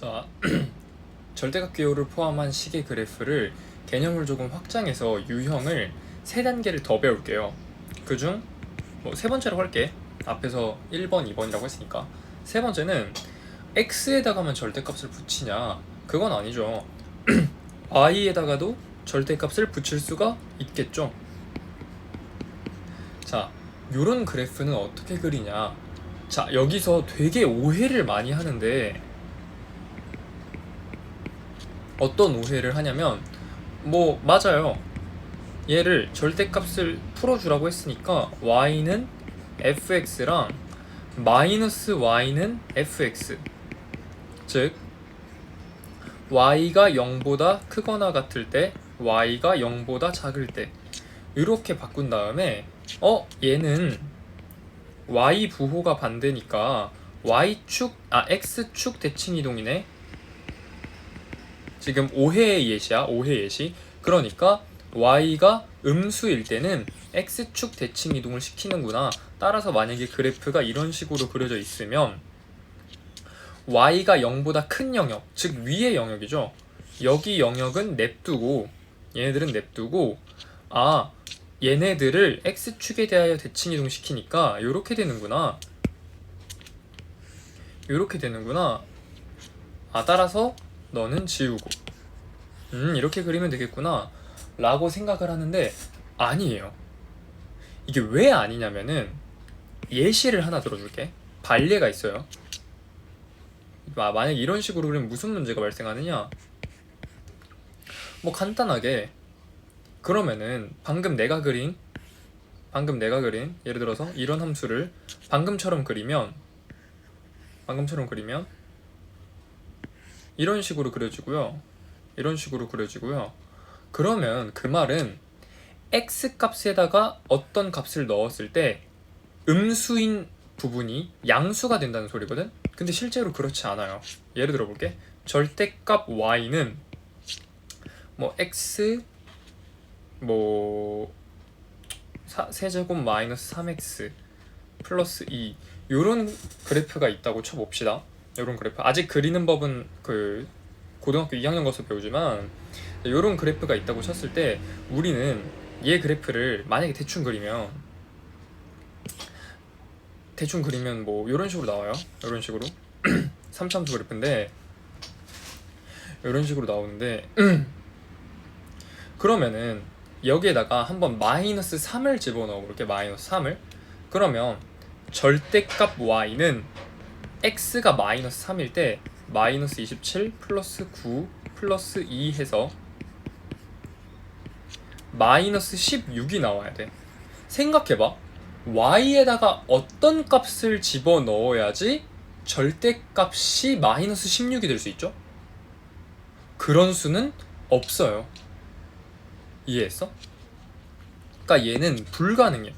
자, 절대값 기호를 포함한 식의 그래프를 개념을 조금 확장해서 유형을 3단계를 더 배울게요. 그중 세 번째로 할게. 앞에서 1번, 2번이라고 했으니까. 세 번째는 x에다가만 절대값을 붙이냐? 그건 아니죠. y에다가도 절대값을 붙일 수가 있겠죠. 자, 요런 그래프는 어떻게 그리냐? 자, 여기서 되게 오해를 많이 하는데 어떤 오해를 하냐면 맞아요. 얘를 절대값을 풀어주라고 했으니까 y는 fx랑 마이너스 y는 fx, 즉 y가 0보다 크거나 같을 때 y가 0보다 작을 때 이렇게 바꾼 다음에 얘는 y 부호가 반대니까 x축 대칭 이동이네. 지금 오해의 예시야. 오해 예시. 그러니까 y가 음수일 때는 x축 대칭 이동을 시키는구나. 따라서 만약에 그래프가 이런 식으로 그려져 있으면 y가 0보다 큰 영역, 즉 위의 영역이죠. 여기 영역은 냅두고 얘네들은 냅두고 얘네들을 x축에 대하여 대칭 이동 시키니까 요렇게 되는구나. 요렇게 되는구나. 따라서 너는 지우고 이렇게 그리면 되겠구나 라고 생각을 하는데 아니에요. 이게 왜 아니냐면은 예시를 하나 들어줄게. 반례가 있어요. 만약에 이런 식으로 그리면 무슨 문제가 발생하느냐, 간단하게 그러면은 방금 내가 그린 예를 들어서 이런 함수를 방금처럼 그리면 이런 식으로 그려지고요. 이런 식으로 그려지고요. 그러면 그 말은 x 값에다가 어떤 값을 넣었을 때 음수인 부분이 양수가 된다는 소리거든? 근데 실제로 그렇지 않아요. 예를 들어 볼게. 절대값 y는 x 세제곱 마이너스 3x 플러스 2 요런 그래프가 있다고 쳐봅시다. 요런 그래프 아직 그리는 법은 그 고등학교 2학년 가서 배우지만 요런 그래프가 있다고 쳤을 때 우리는 얘 그래프를 만약에 대충 그리면 요런 식으로 나와요. 요런 식으로 3차함수 그래프인데 요런 식으로 나오는데 그러면은 여기에다가 한번 마이너스 3을 집어넣어 볼게. 마이너스 3을. 그러면 절대값 y는 x가 마이너스 3일 때 마이너스 27 플러스 9 플러스 2 해서 마이너스 16이 나와야 돼. 생각해봐. y에다가 어떤 값을 집어넣어야지 절대값이 마이너스 16이 될 수 있죠? 그런 수는 없어요. 이해했어? 그러니까 얘는 불가능해.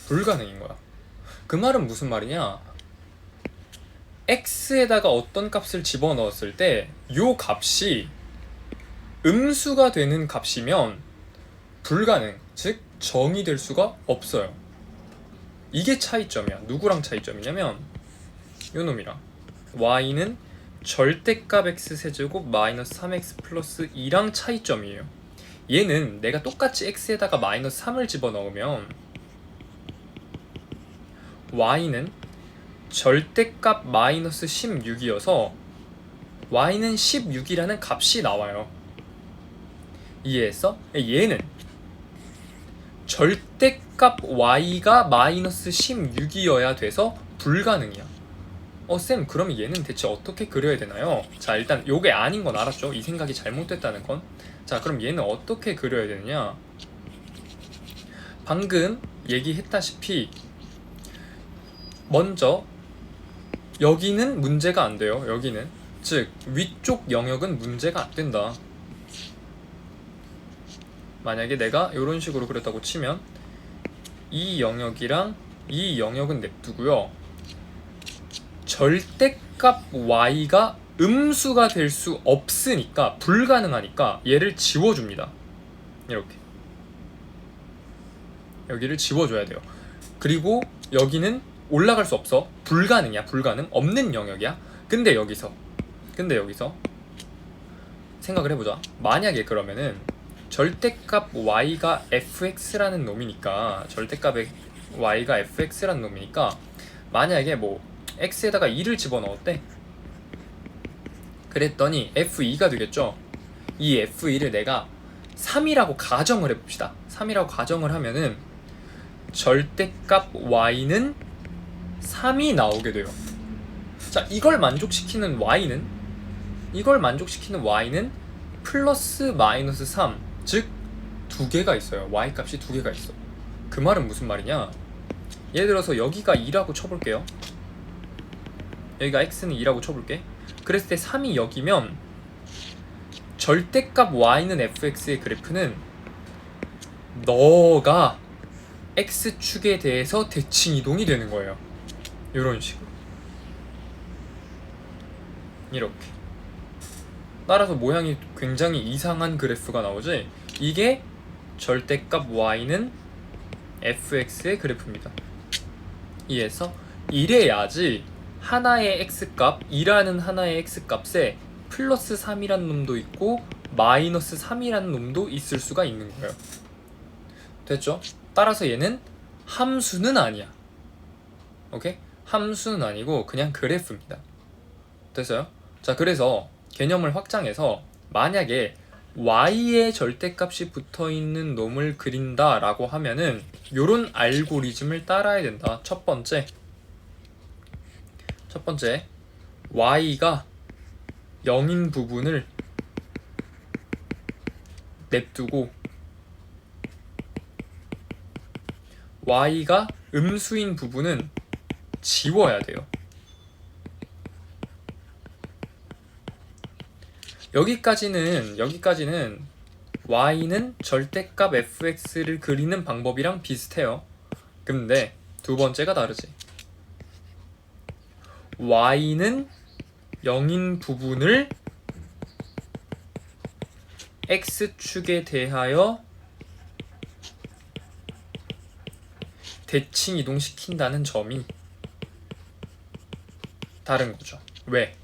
불가능인 거야. 그 말은 무슨 말이냐? x에다가 어떤 값을 집어넣었을 때 요 값이 음수가 되는 값이면 불가능, 즉 정의 될 수가 없어요. 이게 차이점이야. 누구랑 차이점이냐면 요 놈이랑. y는 절대값 x세제곱 마이너스 3x 플러스 2랑 차이점이에요. 얘는 내가 똑같이 x에다가 마이너스 3을 집어넣으면 y는 절대값 마이너스 16이어서 y는 16이라는 값이 나와요. 이해했어? 얘는 절대값 y가 마이너스 16이어야 돼서 불가능이야. 쌤, 그럼 얘는 대체 어떻게 그려야 되나요? 자, 일단 요게 아닌 건 알았죠? 이 생각이 잘못됐다는 건. 자, 그럼 얘는 어떻게 그려야 되느냐? 방금 얘기했다시피 먼저 여기는 문제가 안 돼요. 여기는, 즉 위쪽 영역은 문제가 안 된다. 만약에 내가 이런 식으로 그렸다고 치면 이 영역이랑 이 영역은 냅두고요. 절대값 y가 음수가 될 수 없으니까, 불가능하니까 얘를 지워줍니다. 이렇게 여기를 지워줘야 돼요. 그리고 여기는 올라갈 수 없어. 불가능이야. 불가능. 없는 영역이야. 근데 여기서 생각을 해보자. 만약에 그러면은 절대값 y가 fx라는 놈이니까, 절대값의 y가 fx라는 놈이니까, 만약에 뭐 x에다가 2를 집어넣었대. 그랬더니 f2가 되겠죠. 이 f2를 내가 3이라고 가정을 해봅시다. 3이라고 가정을 하면은 절대값 y는 3이 나오게 돼요. 자, 이걸 만족시키는 y는 플러스 마이너스 3, 즉 2개가 있어요. y 값이 2개가 있어. 그 말은 무슨 말이냐? 예를 들어서 여기가 2라고 쳐볼게요. 여기가 x는 2라고 쳐볼게. 그랬을 때 3이 여기면 절대값 y는 fx의 그래프는 너가 x축에 대해서 대칭 이동이 되는 거예요. 이런 식으로. 이렇게. 따라서 모양이 굉장히 이상한 그래프가 나오지. 이게 절대값 y는 fx의 그래프입니다. 이해해서 이래야지 하나의 x값, 2라는 하나의 x값에 플러스 3이라는 놈도 있고 마이너스 3이라는 놈도 있을 수가 있는 거예요. 됐죠? 따라서 얘는 함수는 아니야. 오케이? 함수는 아니고 그냥 그래프입니다. 됐어요? 자, 그래서 개념을 확장해서 만약에 y의 절대값이 붙어있는 놈을 그린다 라고 하면은 요런 알고리즘을 따라야 된다. 첫 번째, y가 0인 부분을 냅두고 y가 음수인 부분은 지워야 돼요. 여기까지는 y는 절대값 fx를 그리는 방법이랑 비슷해요. 근데 두 번째가 다르지. y는 0인 부분을 x축에 대하여 대칭 이동시킨다는 점이 다른 거죠. 왜?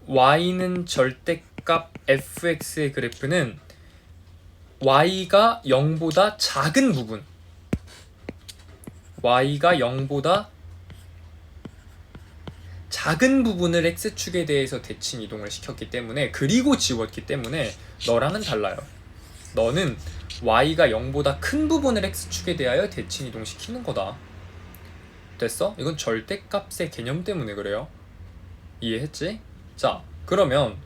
y는 절대값 fx의 그래프는 y가 0보다 작은 부분, y가 0보다 작은 부분을 x축에 대해서 대칭 이동을 시켰기 때문에, 그리고 지웠기 때문에 너랑은 달라요. 너는 y가 0보다 큰 부분을 x축에 대하여 대칭 이동시키는 거다. 됐어? 이건 절대값의 개념 때문에 그래요. 이해했지? 자, 그러면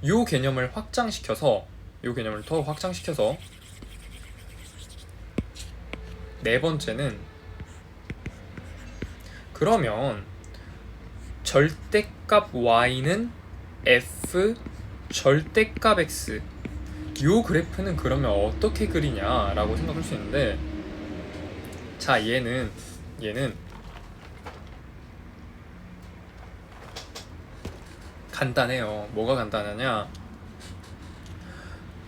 요 개념을 더 확장시켜서 네 번째는, 그러면 절대값 y는 f 절대값 x, 요 그래프는 그러면 어떻게 그리냐 라고 생각할 수 있는데, 자, 얘는 간단해요. 뭐가 간단하냐,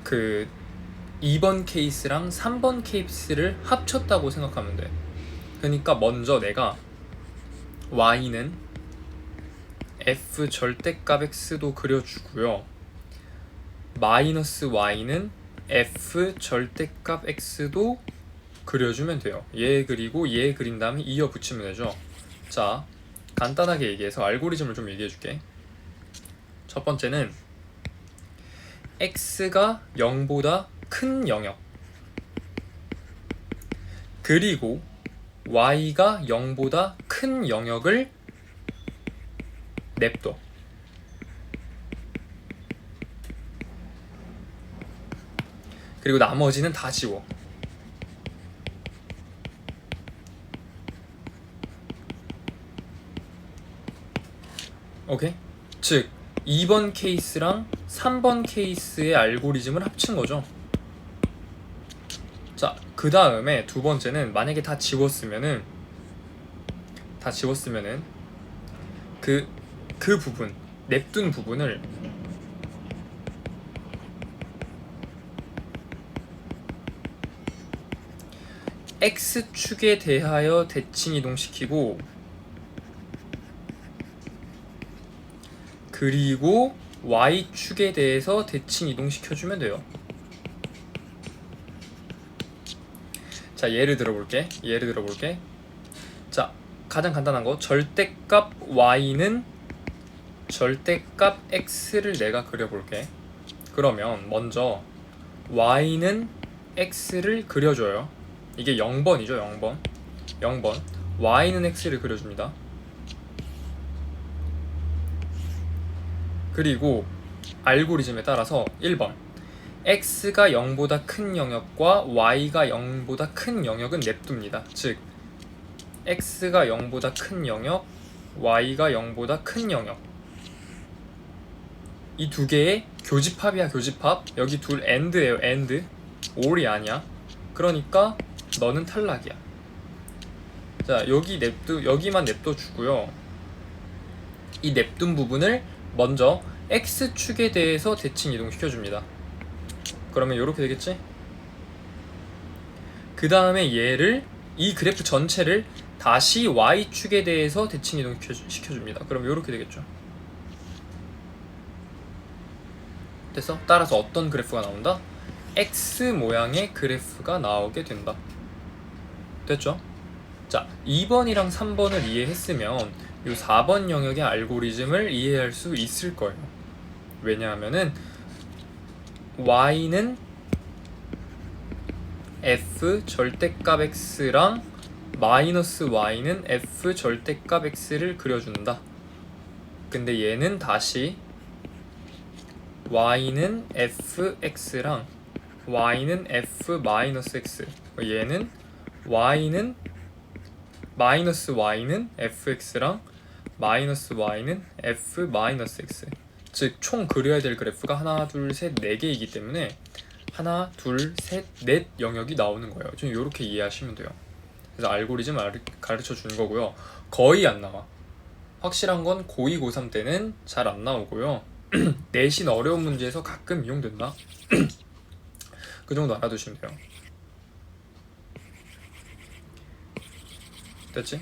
그 2번 케이스랑 3번 케이스를 합쳤다고 생각하면 돼. 그러니까 먼저 내가 y는 f 절대값 x도 그려주고요, 마이너스 y는 f 절대값 x도 그려주면 돼요. 얘 그리고 얘 그린 다음에 이어 붙이면 되죠. 자, 간단하게 얘기해서 알고리즘을 좀 얘기해줄게. 첫 번째는 x가 0보다 큰 영역, 그리고 y가 0보다 큰 영역을 냅둬. 그리고 나머지는 다 지워. 오케이? 즉 2번 케이스랑 3번 케이스의 알고리즘을 합친 거죠. 자, 그 다음에 두 번째는, 만약에 다 지웠으면은 그 부분, 냅둔 부분을 x축에 대하여 대칭 이동시키고 그리고 y축에 대해서 대칭 이동시켜주면 돼요. 자, 예를 들어볼게. 자, 가장 간단한 거, 절대값 y는 절대값 x를 내가 그려볼게. 그러면 먼저 y는 x를 그려줘요. 이게 0번이죠. 0번 y는 x를 그려줍니다. 그리고 알고리즘에 따라서 1번 x가 0보다 큰 영역과 y가 0보다 큰 영역은 냅둡니다. 즉 x가 0보다 큰 영역, y가 0보다 큰 영역, 이 두 개의 교집합이야. 교집합. 여기 둘 AND예요. AND. OR이 아니야. 그러니까 너는 탈락이야. 자, 여기만 냅둬 주고요. 이 냅둔 부분을 먼저 x축에 대해서 대칭 이동시켜 줍니다. 그러면 이렇게 되겠지? 그 다음에 얘를, 이 그래프 전체를 다시 y축에 대해서 대칭 이동시켜 줍니다. 그럼 이렇게 되겠죠. 됐어? 따라서 어떤 그래프가 나온다? X 모양의 그래프가 나오게 된다. 됐죠? 자, 2번이랑 3번을 이해했으면 이 4번 영역의 알고리즘을 이해할 수 있을 거예요. 왜냐하면은 y는 f 절대값 x랑 마이너스 y는 f 절대값 x를 그려준다. 근데 얘는 다시 y는 fx랑 y는 f 마이너스 x, 얘는 y는 마이너스 y는 fx랑 마이너스 y는 f 마이너스 x. 즉 총 그려야 될 그래프가 하나, 둘, 셋, 네 개이기 때문에 하나, 둘, 셋, 넷 영역이 나오는 거예요. 좀 이렇게 이해하시면 돼요. 그래서 알고리즘 가르쳐 주는 거고요. 거의 안 나와. 확실한 건 고2, 고3 때는 잘 안 나오고요. 내신 어려운 문제에서 가끔 이용된다. 그 정도 알아두시면 돼요. 됐지?